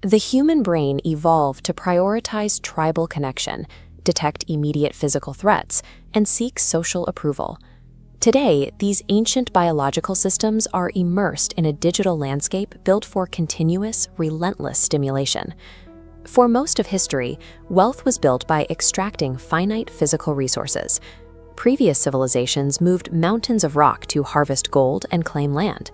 The human brain evolved to prioritize tribal connection, detect immediate physical threats, and seek social approval. Today, these ancient biological systems are immersed in a digital landscape built for continuous, relentless stimulation. For most of history, wealth was built by extracting finite physical resources. Previous civilizations moved mountains of rock to harvest gold and claim land.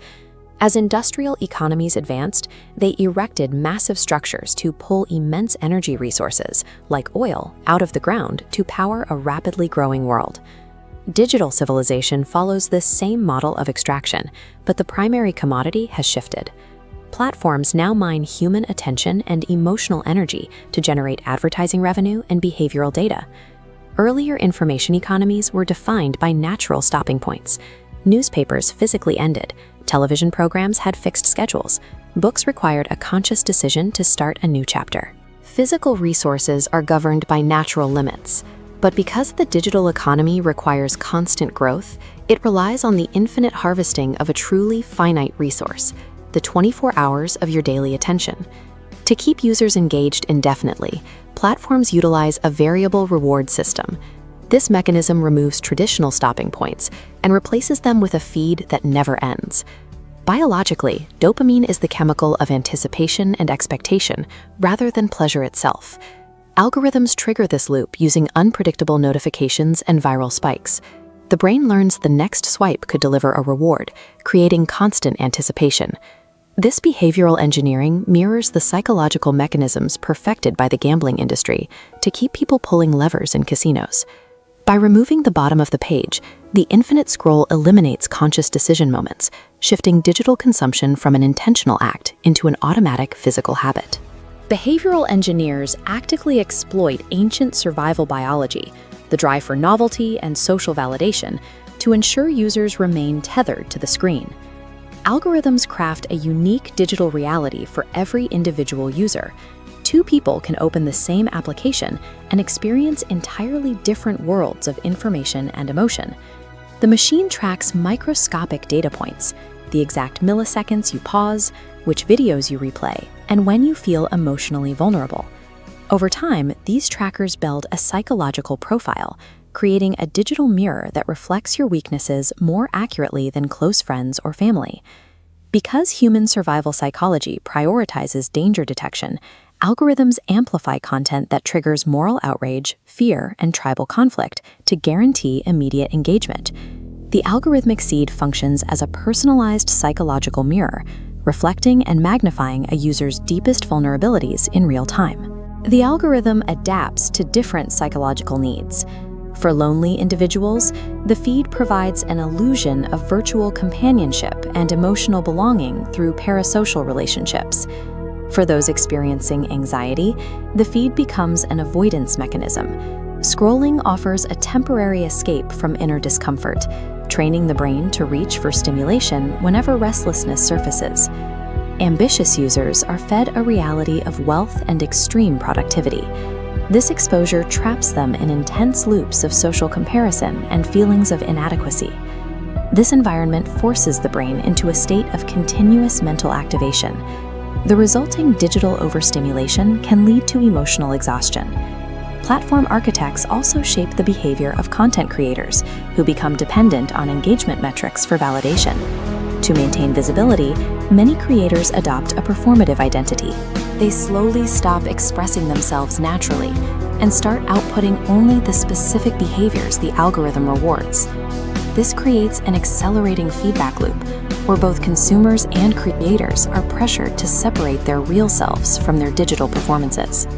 As industrial economies advanced, they erected massive structures to pull immense energy resources, like oil, out of the ground to power a rapidly growing world. Digital civilization follows this same model of extraction, but the primary commodity has shifted. Platforms now mine human attention and emotional energy to generate advertising revenue and behavioral data. Earlier information economies were defined by natural stopping points. Newspapers physically ended. Television programs had fixed schedules. Books required a conscious decision to start a new chapter. Physical resources are governed by natural limits. But because the digital economy requires constant growth, it relies on the infinite harvesting of a truly finite resource, the 24 hours of your daily attention. To keep users engaged indefinitely, platforms utilize a variable reward system. This mechanism removes traditional stopping points and replaces them with a feed that never ends. Biologically, dopamine is the chemical of anticipation and expectation rather than pleasure itself. Algorithms trigger this loop using unpredictable notifications and viral spikes. The brain learns the next swipe could deliver a reward, creating constant anticipation. This behavioral engineering mirrors the psychological mechanisms perfected by the gambling industry to keep people pulling levers in casinos. By removing the bottom of the page, the infinite scroll eliminates conscious decision moments, shifting digital consumption from an intentional act into an automatic physical habit. Behavioral engineers actively exploit ancient survival biology, the drive for novelty and social validation, to ensure users remain tethered to the screen. Algorithms craft a unique digital reality for every individual user. Two people can open the same application and experience entirely different worlds of information and emotion. The machine tracks microscopic data points, the exact milliseconds you pause, which videos you replay, and when you feel emotionally vulnerable. Over time, these trackers build a psychological profile, creating a digital mirror that reflects your weaknesses more accurately than close friends or family. Because human survival psychology prioritizes danger detection, algorithms amplify content that triggers moral outrage, fear, and tribal conflict to guarantee immediate engagement. The algorithmic seed functions as a personalized psychological mirror, reflecting and magnifying a user's deepest vulnerabilities in real time. The algorithm adapts to different psychological needs. For lonely individuals, the feed provides an illusion of virtual companionship and emotional belonging through parasocial relationships. For those experiencing anxiety, the feed becomes an avoidance mechanism. Scrolling offers a temporary escape from inner discomfort, training the brain to reach for stimulation whenever restlessness surfaces. Ambitious users are fed a reality of wealth and extreme productivity. This exposure traps them in intense loops of social comparison and feelings of inadequacy. This environment forces the brain into a state of continuous mental activation. The resulting digital overstimulation can lead to emotional exhaustion. Platform architects also shape the behavior of content creators, who become dependent on engagement metrics for validation. To maintain visibility, many creators adopt a performative identity. They slowly stop expressing themselves naturally and start outputting only the specific behaviors the algorithm rewards. This creates an accelerating feedback loop where both consumers and creators are pressured to separate their real selves from their digital performances.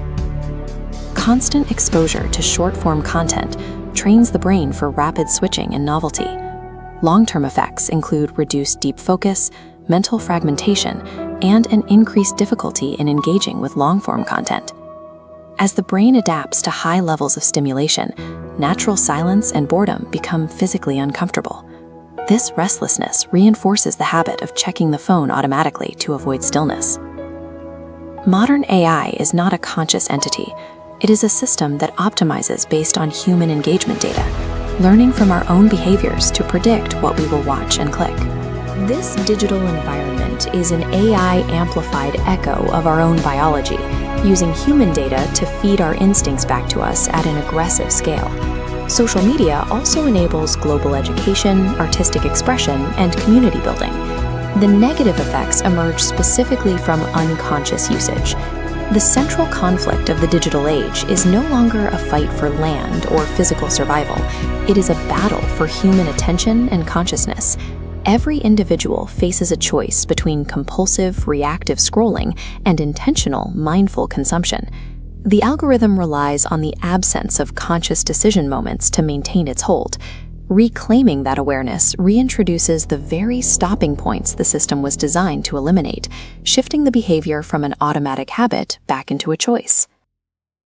Constant exposure to short-form content trains the brain for rapid switching and novelty. Long-term effects include reduced deep focus, mental fragmentation, and an increased difficulty in engaging with long-form content. As the brain adapts to high levels of stimulation, natural silence and boredom become physically uncomfortable. This restlessness reinforces the habit of checking the phone automatically to avoid stillness. Modern AI is not a conscious entity. It is a system that optimizes based on human engagement data, learning from our own behaviors to predict what we will watch and click. This digital environment is an AI-amplified echo of our own biology, using human data to feed our instincts back to us at an aggressive scale. Social media also enables global education, artistic expression, and community building. The negative effects emerge specifically from unconscious usage. The central conflict of the digital age is no longer a fight for land or physical survival. It is a battle for human attention and consciousness. Every individual faces a choice between compulsive, reactive scrolling and intentional, mindful consumption. The algorithm relies on the absence of conscious decision moments to maintain its hold. Reclaiming that awareness reintroduces the very stopping points the system was designed to eliminate, shifting the behavior from an automatic habit back into a choice.